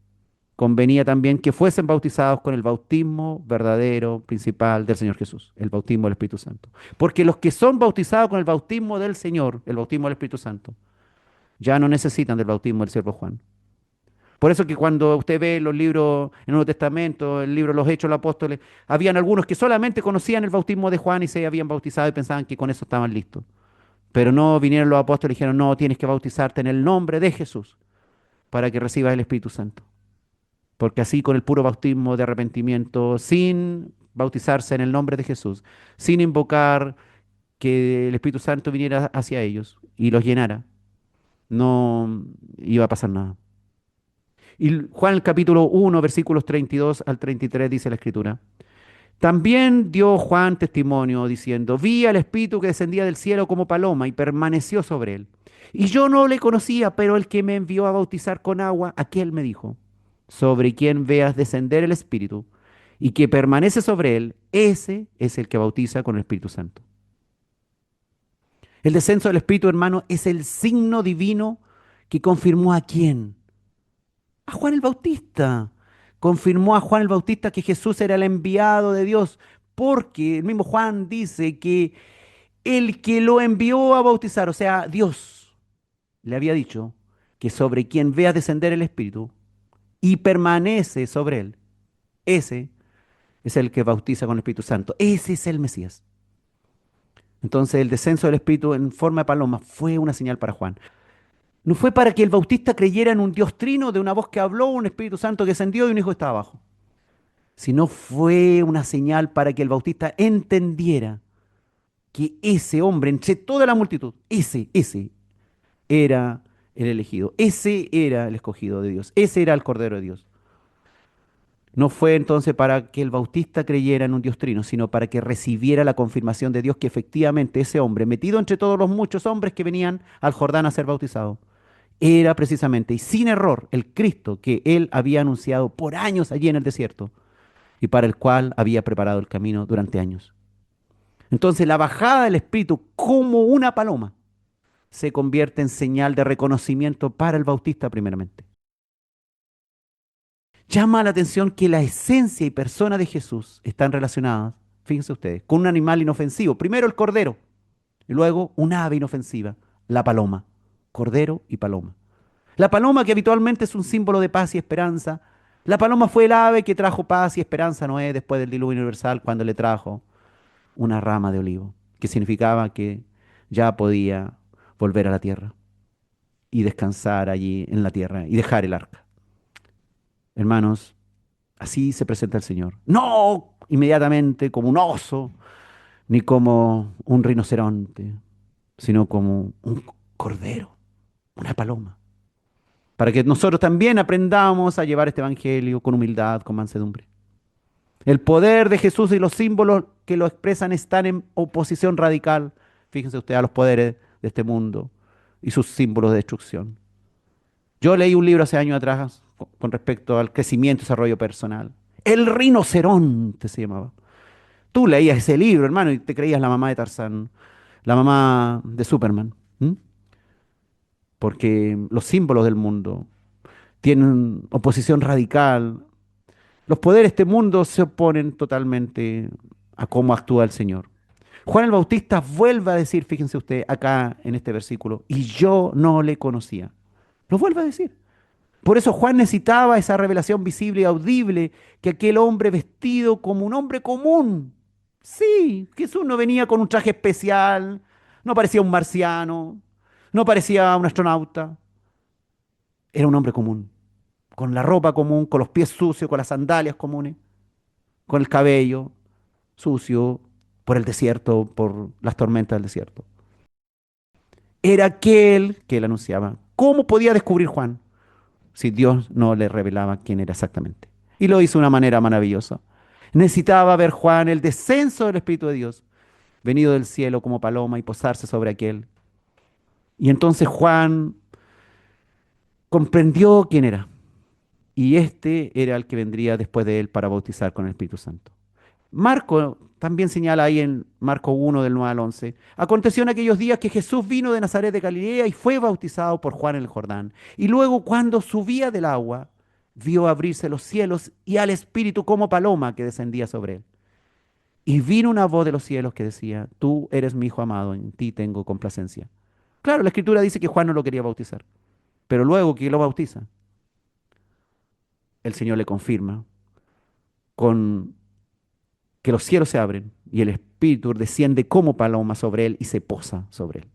convenía también que fuesen bautizados con el bautismo verdadero, principal del Señor Jesús, el bautismo del Espíritu Santo. Porque los que son bautizados con el bautismo del Señor, el bautismo del Espíritu Santo, ya no necesitan del bautismo del siervo Juan. Por eso que cuando usted ve los libros en el Nuevo Testamento, el libro de los Hechos de los Apóstoles, habían algunos que solamente conocían el bautismo de Juan y se habían bautizado y pensaban que con eso estaban listos. Pero no vinieron los apóstoles y dijeron, no, tienes que bautizarte en el nombre de Jesús para que recibas el Espíritu Santo. Porque así con el puro bautismo de arrepentimiento, sin bautizarse en el nombre de Jesús, sin invocar que el Espíritu Santo viniera hacia ellos y los llenara, no iba a pasar nada. Y Juan el capítulo 1, versículos 32 al 33 dice la Escritura. También dio Juan testimonio diciendo, vi al Espíritu que descendía del cielo como paloma y permaneció sobre él. Y yo no le conocía, pero el que me envió a bautizar con agua, aquel me dijo, sobre quien veas descender el Espíritu y que permanece sobre él, ese es el que bautiza con el Espíritu Santo. El descenso del Espíritu, hermano, es el signo divino que confirmó a quién. A Juan el Bautista. Confirmó a Juan el Bautista que Jesús era el enviado de Dios, porque el mismo Juan dice que el que lo envió a bautizar, o sea, Dios, le había dicho que sobre quien vea descender el Espíritu y permanece sobre él, ese es el que bautiza con el Espíritu Santo. Ese es el Mesías. Entonces el descenso del Espíritu en forma de paloma fue una señal para Juan. No fue para que el Bautista creyera en un Dios trino de una voz que habló, un Espíritu Santo que descendió y un hijo que estaba abajo, sino fue una señal para que el Bautista entendiera que ese hombre, entre toda la multitud, ese era el elegido, ese era el escogido de Dios, ese era el Cordero de Dios. No fue entonces para que el Bautista creyera en un Dios trino, sino para que recibiera la confirmación de Dios que efectivamente ese hombre, metido entre todos los muchos hombres que venían al Jordán a ser bautizados, era precisamente y sin error el Cristo que él había anunciado por años allí en el desierto y para el cual había preparado el camino durante años. Entonces la bajada del Espíritu como una paloma se convierte en señal de reconocimiento para el Bautista primeramente. Llama la atención que la esencia y persona de Jesús están relacionadas, fíjense ustedes, con un animal inofensivo. Primero el cordero y luego un ave inofensiva, la paloma. Cordero y paloma. La paloma que habitualmente es un símbolo de paz y esperanza. La paloma fue el ave que trajo paz y esperanza a Noé después del diluvio universal cuando le trajo una rama de olivo, que significaba que ya podía volver a la tierra y descansar allí en la tierra y dejar el arca. Hermanos, así se presenta el Señor. No inmediatamente como un oso, ni como un rinoceronte, sino como un cordero, una paloma. Para que nosotros también aprendamos a llevar este evangelio con humildad, con mansedumbre. El poder de Jesús y los símbolos que lo expresan están en oposición radical, fíjense ustedes, a los poderes de este mundo y sus símbolos de destrucción. Yo leí un libro hace años atrás con respecto al crecimiento y desarrollo personal. El rinoceronte se llamaba. Tú leías ese libro, hermano, y te creías la mamá de Tarzán, la mamá de Superman. ¿M? Porque los símbolos del mundo tienen oposición radical. Los poderes de este mundo se oponen totalmente a cómo actúa el Señor. Juan el Bautista vuelve a decir, fíjense usted acá en este versículo, y yo no le conocía. Lo vuelve a decir. Por eso Juan necesitaba esa revelación visible y audible que aquel hombre vestido como un hombre común. Sí, Jesús no venía con un traje especial, no parecía un marciano, no parecía un astronauta. Era un hombre común, con la ropa común, con los pies sucios, con las sandalias comunes, con el cabello sucio por el desierto, por las tormentas del desierto. Era aquel que él anunciaba. ¿Cómo podía descubrir Juan si Dios no le revelaba quién era exactamente? Y lo hizo de una manera maravillosa. Necesitaba ver Juan el descenso del Espíritu de Dios, venido del cielo como paloma y posarse sobre aquel. Y entonces Juan comprendió quién era. Y este era el que vendría después de él para bautizar con el Espíritu Santo. Marco también señala ahí en Marco 1 del 9 al 11. Aconteció en aquellos días que Jesús vino de Nazaret de Galilea y fue bautizado por Juan en el Jordán. Y luego cuando subía del agua, vio abrirse los cielos y al Espíritu como paloma que descendía sobre él. Y vino una voz de los cielos que decía, tú eres mi hijo amado, en ti tengo complacencia. Claro, la Escritura dice que Juan no lo quería bautizar, pero luego que lo bautiza, el Señor le confirma con que los cielos se abren y el Espíritu desciende como paloma sobre él y se posa sobre él.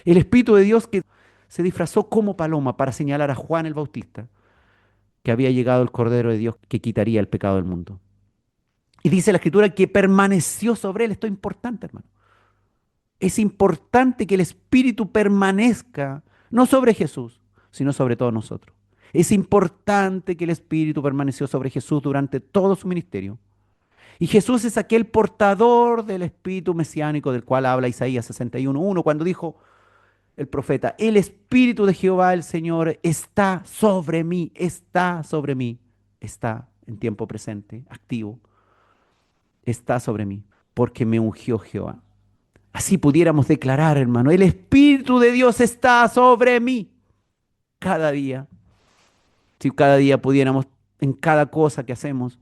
El Espíritu de Dios que se disfrazó como paloma para señalar a Juan el Bautista que había llegado el Cordero de Dios que quitaría el pecado del mundo. Y dice la Escritura que permaneció sobre él. Esto es importante, hermano. Es importante que el Espíritu permanezca, no sobre Jesús, sino sobre todos nosotros. Es importante que el Espíritu permaneció sobre Jesús durante todo su ministerio. Y Jesús es aquel portador del Espíritu mesiánico del cual habla Isaías 61:1, cuando dijo el profeta, el Espíritu de Jehová el Señor está sobre mí, está sobre mí, está en tiempo presente, activo, está sobre mí, porque me ungió Jehová. Así pudiéramos declarar, hermano, el Espíritu de Dios está sobre mí cada día. Si cada día pudiéramos, en cada cosa que hacemos,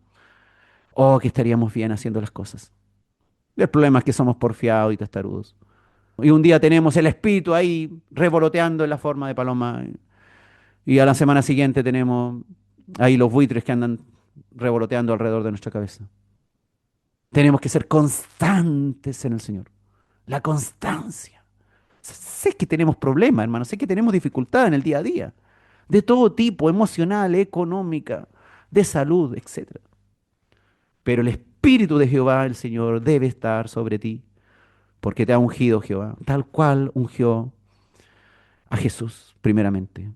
oh, que estaríamos bien haciendo las cosas. El problema es que somos porfiados y testarudos. Y un día tenemos el espíritu ahí revoloteando en la forma de paloma. Y a la semana siguiente tenemos ahí los buitres que andan revoloteando alrededor de nuestra cabeza. Tenemos que ser constantes en el Señor. La constancia. Sé que tenemos problemas, hermano. Sé que tenemos dificultades en el día a día. De todo tipo, emocional, económica, de salud, etcétera. Pero el Espíritu de Jehová, el Señor, debe estar sobre ti, porque te ha ungido Jehová, tal cual ungió a Jesús primeramente.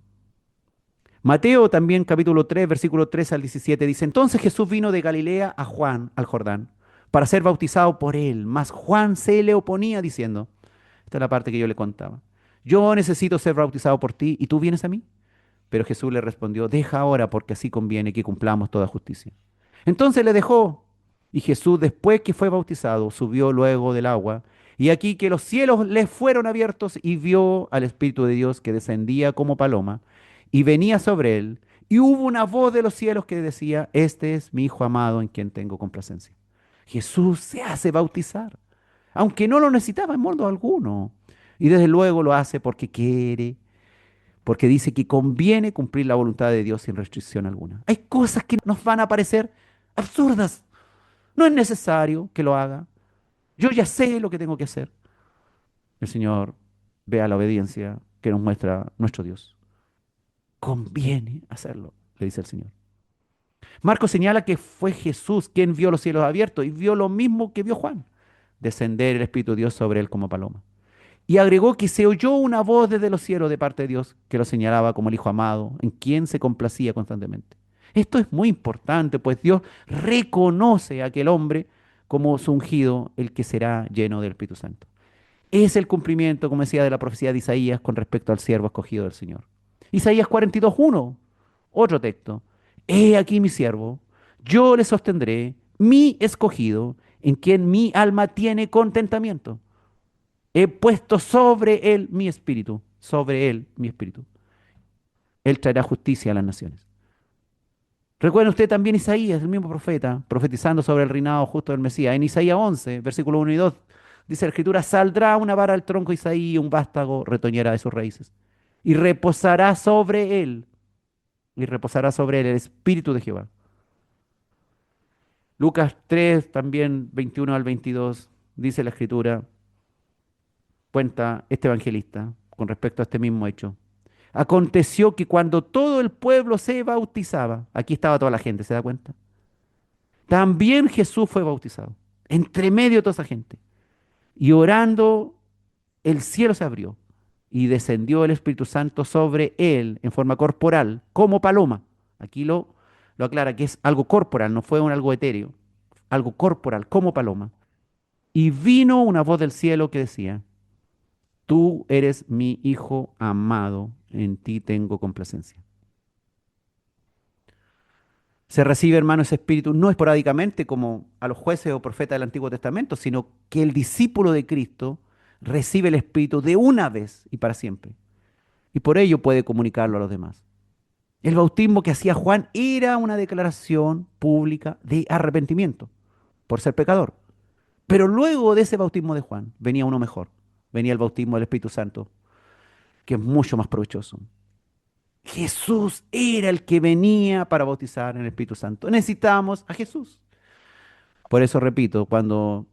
Mateo también capítulo 3, versículo 3 al 17 dice, entonces Jesús vino de Galilea a Juan, al Jordán, para ser bautizado por él, mas Juan se le oponía diciendo, esta es la parte que yo le contaba, yo necesito ser bautizado por ti y tú vienes a mí. Pero Jesús le respondió, deja ahora porque así conviene que cumplamos toda justicia. Entonces le dejó y Jesús después que fue bautizado subió luego del agua y aquí que los cielos le fueron abiertos y vio al Espíritu de Dios que descendía como paloma y venía sobre él y hubo una voz de los cielos que decía, este es mi Hijo amado en quien tengo complacencia. Jesús se hace bautizar, aunque no lo necesitaba en modo alguno. Y desde luego lo hace porque quiere, porque dice que conviene cumplir la voluntad de Dios sin restricción alguna. Hay cosas que nos van a parecer absurdas. No es necesario que lo haga. Yo ya sé lo que tengo que hacer. El Señor vea la obediencia que nos muestra nuestro Dios. Conviene hacerlo, le dice el Señor. Marcos señala que fue Jesús quien vio los cielos abiertos y vio lo mismo que vio Juan, descender el Espíritu de Dios sobre él como paloma. Y agregó que se oyó una voz desde los cielos de parte de Dios que lo señalaba como el Hijo amado, en quien se complacía constantemente. Esto es muy importante, pues Dios reconoce a aquel hombre como su ungido, el que será lleno del Espíritu Santo. Es el cumplimiento, como decía, de la profecía de Isaías con respecto al siervo escogido del Señor. Isaías 42:1, otro texto. He aquí mi siervo, yo le sostendré, mi escogido, en quien mi alma tiene contentamiento. He puesto sobre él mi espíritu, sobre él mi espíritu. Él traerá justicia a las naciones. Recuerda usted también Isaías, el mismo profeta, profetizando sobre el reinado justo del Mesías. En Isaías 11, versículo 1 y 2, dice la Escritura, saldrá una vara al tronco de Isaí y un vástago retoñará de sus raíces. Y reposará sobre él el espíritu de Jehová. Lucas 3, también 21 al 22, dice la Escritura, cuenta este evangelista con respecto a este mismo hecho. Aconteció que cuando todo el pueblo se bautizaba, aquí estaba toda la gente, ¿se da cuenta? También Jesús fue bautizado, entre medio de toda esa gente. Y orando, el cielo se abrió y descendió el Espíritu Santo sobre él en forma corporal, como paloma. Aquí lo lo aclara que es algo corporal, no fue algo etéreo, algo corporal, como paloma. Y vino una voz del cielo que decía, tú eres mi hijo amado, en ti tengo complacencia. Se recibe, hermano, ese espíritu no esporádicamente como a los jueces o profetas del Antiguo Testamento, sino que el discípulo de Cristo recibe el espíritu de una vez y para siempre. Y por ello puede comunicarlo a los demás. El bautismo que hacía Juan era una declaración pública de arrepentimiento por ser pecador. Pero luego de ese bautismo de Juan venía uno mejor. Venía el bautismo del Espíritu Santo, que es mucho más provechoso. Jesús era el que venía para bautizar en el Espíritu Santo. Necesitábamos a Jesús. Por eso repito, cuando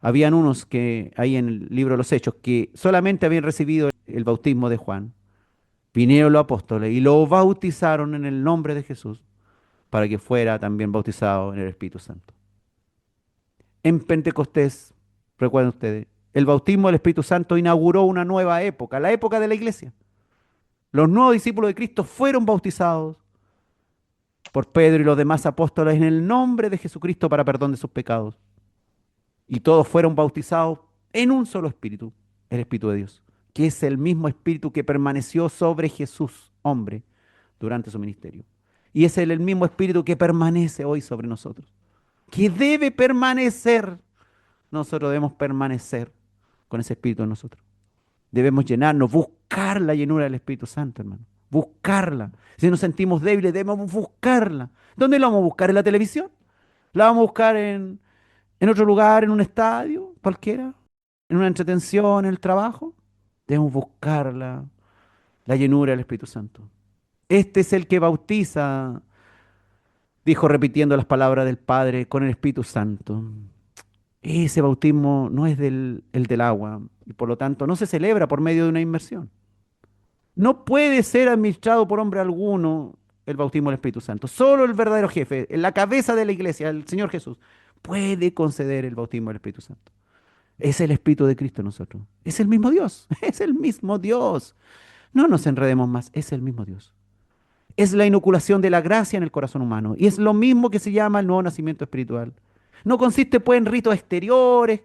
habían unos que, ahí en el libro de los Hechos, que solamente habían recibido el bautismo de Juan, vinieron los apóstoles y lo bautizaron en el nombre de Jesús para que fuera también bautizado en el Espíritu Santo. En Pentecostés, recuerden ustedes, el bautismo del Espíritu Santo inauguró una nueva época, la época de la iglesia. Los nuevos discípulos de Cristo fueron bautizados por Pedro y los demás apóstoles en el nombre de Jesucristo para perdón de sus pecados. Y todos fueron bautizados en un solo espíritu, el Espíritu de Dios, que es el mismo espíritu que permaneció sobre Jesús, hombre, durante su ministerio. Y es el mismo espíritu que permanece hoy sobre nosotros, que debe permanecer. Nosotros debemos permanecer con ese espíritu en nosotros. Debemos llenarnos, buscar la llenura del Espíritu Santo, hermano. Buscarla. Si nos sentimos débiles, debemos buscarla. ¿Dónde la vamos a buscar? ¿En la televisión? ¿La vamos a buscar en otro lugar, en un estadio, cualquiera? ¿En una entretención, en el trabajo? Debemos buscarla, la llenura del Espíritu Santo. Este es el que bautiza, dijo repitiendo las palabras del Padre, con el Espíritu Santo. Ese bautismo no es el del agua y por lo tanto no se celebra por medio de una inmersión. No puede ser administrado por hombre alguno el bautismo del Espíritu Santo. Solo el verdadero jefe, la cabeza de la iglesia, el Señor Jesús, puede conceder el bautismo del Espíritu Santo. Es el Espíritu de Cristo en nosotros. Es el mismo Dios. Es el mismo Dios. No nos enredemos más. Es el mismo Dios. Es la inoculación de la gracia en el corazón humano. Y es lo mismo que se llama el nuevo nacimiento espiritual. No consiste pues en ritos exteriores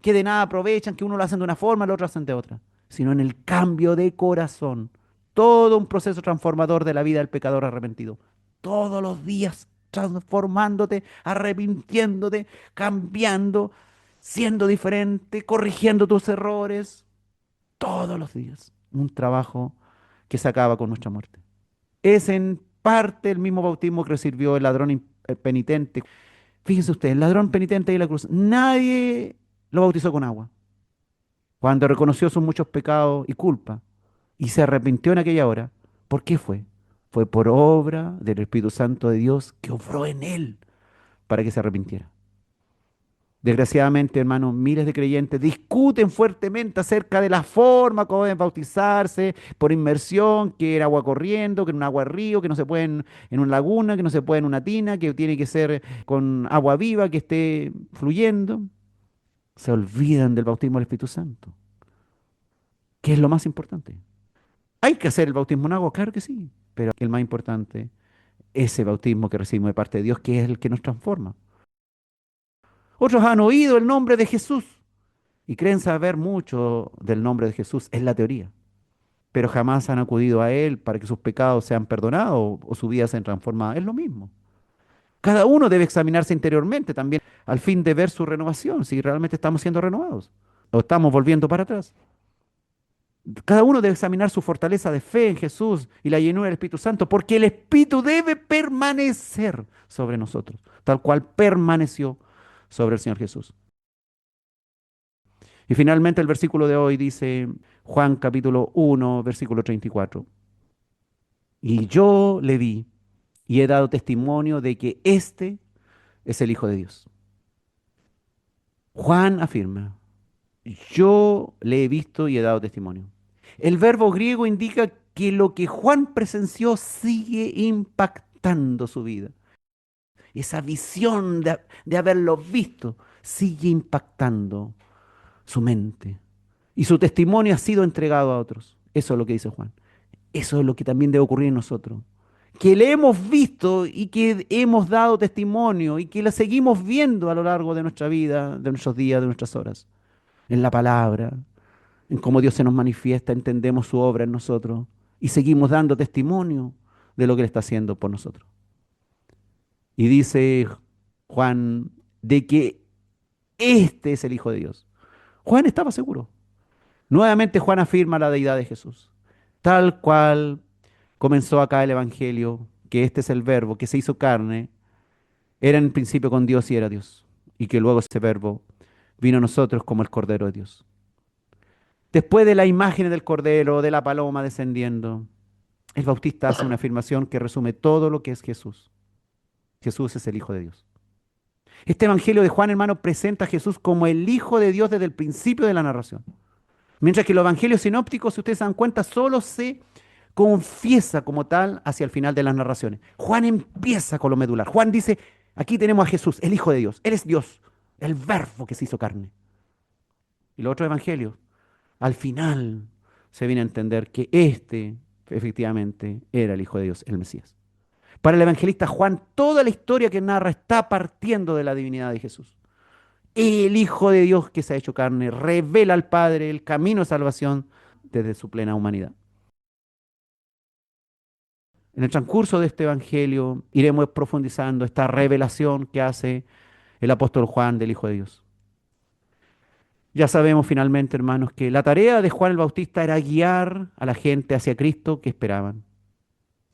que de nada aprovechan, que uno lo hacen de una forma, el otro lo hacen de otra, sino en el cambio de corazón. Todo un proceso transformador de la vida del pecador arrepentido. Todos los días transformándote, arrepintiéndote, cambiando, siendo diferente, corrigiendo tus errores. Todos los días. Un trabajo que se acaba con nuestra muerte. Es en parte el mismo bautismo que recibió el ladrón penitente. Fíjense ustedes, el ladrón penitente y la cruz. Nadie lo bautizó con agua. Cuando reconoció sus muchos pecados y culpa y se arrepintió en aquella hora, ¿por qué fue? Fue por obra del Espíritu Santo de Dios que obró en él para que se arrepintiera. Desgraciadamente, hermanos, miles de creyentes discuten fuertemente acerca de la forma como deben bautizarse por inmersión, que era agua corriendo, que era un agua río, que no se puede en una laguna, que no se puede en una tina, que tiene que ser con agua viva, que esté fluyendo. Se olvidan del bautismo del Espíritu Santo, que es lo más importante. ¿Hay que hacer el bautismo en agua? Claro que sí, pero el más importante, ese bautismo que recibimos de parte de Dios, que es el que nos transforma. Otros han oído el nombre de Jesús y creen saber mucho del nombre de Jesús en la teoría, pero jamás han acudido a Él para que sus pecados sean perdonados o su vida sea transformada. Es lo mismo. Cada uno debe examinarse interiormente también al fin de ver su renovación, si realmente estamos siendo renovados o estamos volviendo para atrás. Cada uno debe examinar su fortaleza de fe en Jesús y la llenura del Espíritu Santo, porque el Espíritu debe permanecer sobre nosotros, tal cual permaneció sobre el Señor Jesús. Y finalmente el versículo de hoy dice, Juan capítulo 1, versículo 34. Y yo le vi y he dado testimonio de que este es el Hijo de Dios. Juan afirma, yo le he visto y he dado testimonio. El verbo griego indica que lo que Juan presenció sigue impactando su vida. Esa visión de haberlo visto sigue impactando su mente. Y su testimonio ha sido entregado a otros. Eso es lo que dice Juan. Eso es lo que también debe ocurrir en nosotros. que le hemos visto y que hemos dado testimonio y que la seguimos viendo a lo largo de nuestra vida, de nuestros días, de nuestras horas, en la palabra, en cómo Dios se nos manifiesta, entendemos su obra en nosotros y seguimos dando testimonio de lo que Él está haciendo por nosotros. Y dice Juan de que este es el Hijo de Dios. Juan estaba seguro. Nuevamente Juan afirma la deidad de Jesús, tal cual comenzó acá el Evangelio, que este es el verbo que se hizo carne, era en principio con Dios y era Dios, y que luego ese verbo vino a nosotros como el Cordero de Dios. Después de la imagen del Cordero, de la paloma descendiendo, el Bautista hace una afirmación que resume todo lo que es Jesús. Jesús es el Hijo de Dios. Este Evangelio de Juan, hermano, presenta a Jesús como el Hijo de Dios desde el principio de la narración. Mientras que los evangelios sinópticos, si ustedes se dan cuenta, solo se confiesa como tal hacia el final de las narraciones. Juan empieza con lo medular. Juan dice, aquí tenemos a Jesús, el Hijo de Dios. Él es Dios, el verbo que se hizo carne. Y los otros evangelios, al final, se viene a entender que este, efectivamente, era el Hijo de Dios, el Mesías. Para el evangelista Juan, toda la historia que narra está partiendo de la divinidad de Jesús. El Hijo de Dios que se ha hecho carne revela al Padre el camino de salvación desde su plena humanidad. En el transcurso de este Evangelio iremos profundizando esta revelación que hace el apóstol Juan del Hijo de Dios. Ya sabemos finalmente, hermanos, que la tarea de Juan el Bautista era guiar a la gente hacia Cristo que esperaban.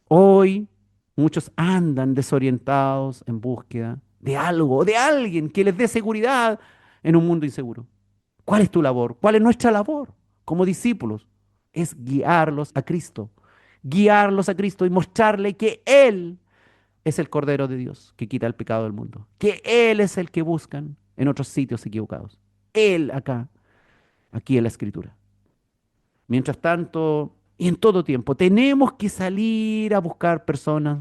Hoy muchos andan desorientados en búsqueda de algo, de alguien que les dé seguridad en un mundo inseguro. ¿Cuál es tu labor? ¿Cuál es nuestra labor como discípulos? Es guiarlos a Cristo. Guiarlos a Cristo y mostrarle que Él es el Cordero de Dios que quita el pecado del mundo. Que Él es el que buscan en otros sitios equivocados. Él acá, aquí en la Escritura. Mientras tanto, y en todo tiempo, tenemos que salir a buscar personas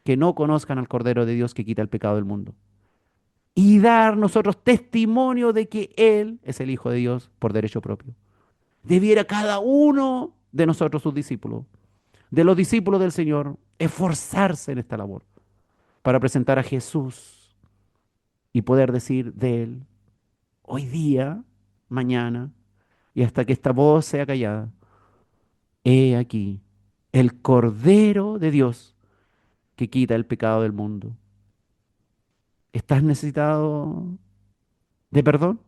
que no conozcan al Cordero de Dios que quita el pecado del mundo. Y dar nosotros testimonio de que Él es el Hijo de Dios por derecho propio. Debiera cada uno de nosotros, sus discípulos, de los discípulos del Señor, esforzarse en esta labor para presentar a Jesús y poder decir de Él, hoy día, mañana, y hasta que esta voz sea callada, he aquí el Cordero de Dios que quita el pecado del mundo. ¿Estás necesitado de perdón?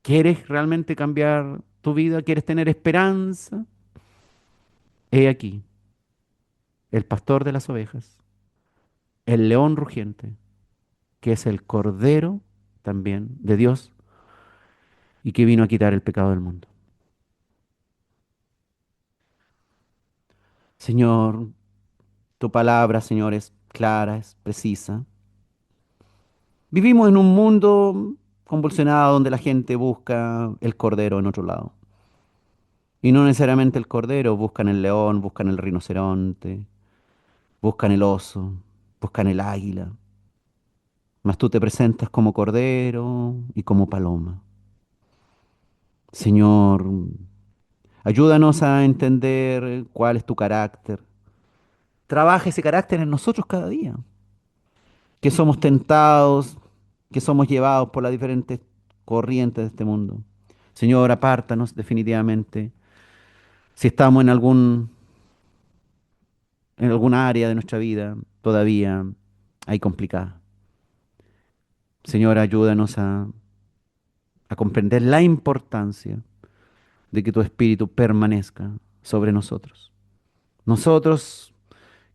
¿Quieres realmente cambiar tu vida? ¿Quieres tener esperanza? He aquí el pastor de las ovejas, el león rugiente, que es el Cordero también de Dios y que vino a quitar el pecado del mundo. Señor, tu palabra, Señor, es clara, es precisa. Vivimos en un mundo convulsionado donde la gente busca el cordero en otro lado. Y no necesariamente el cordero, buscan el león, buscan el rinoceronte, buscan el oso, buscan el águila. Mas tú te presentas como cordero y como paloma. Señor, ayúdanos a entender cuál es tu carácter. Trabaja ese carácter en nosotros cada día. Que somos tentados, que somos llevados por las diferentes corrientes de este mundo. Señor, apártanos definitivamente. Si estamos en alguna área de nuestra vida todavía hay complicada. Señor, ayúdanos a comprender la importancia de que tu Espíritu permanezca sobre nosotros. Nosotros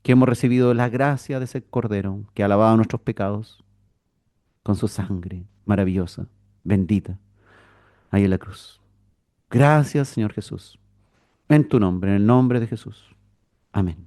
que hemos recibido la gracia de ser Cordero, que ha lavado nuestros pecados con su sangre maravillosa, bendita, ahí en la cruz. Gracias, Señor Jesús. En tu nombre, en el nombre de Jesús. Amén.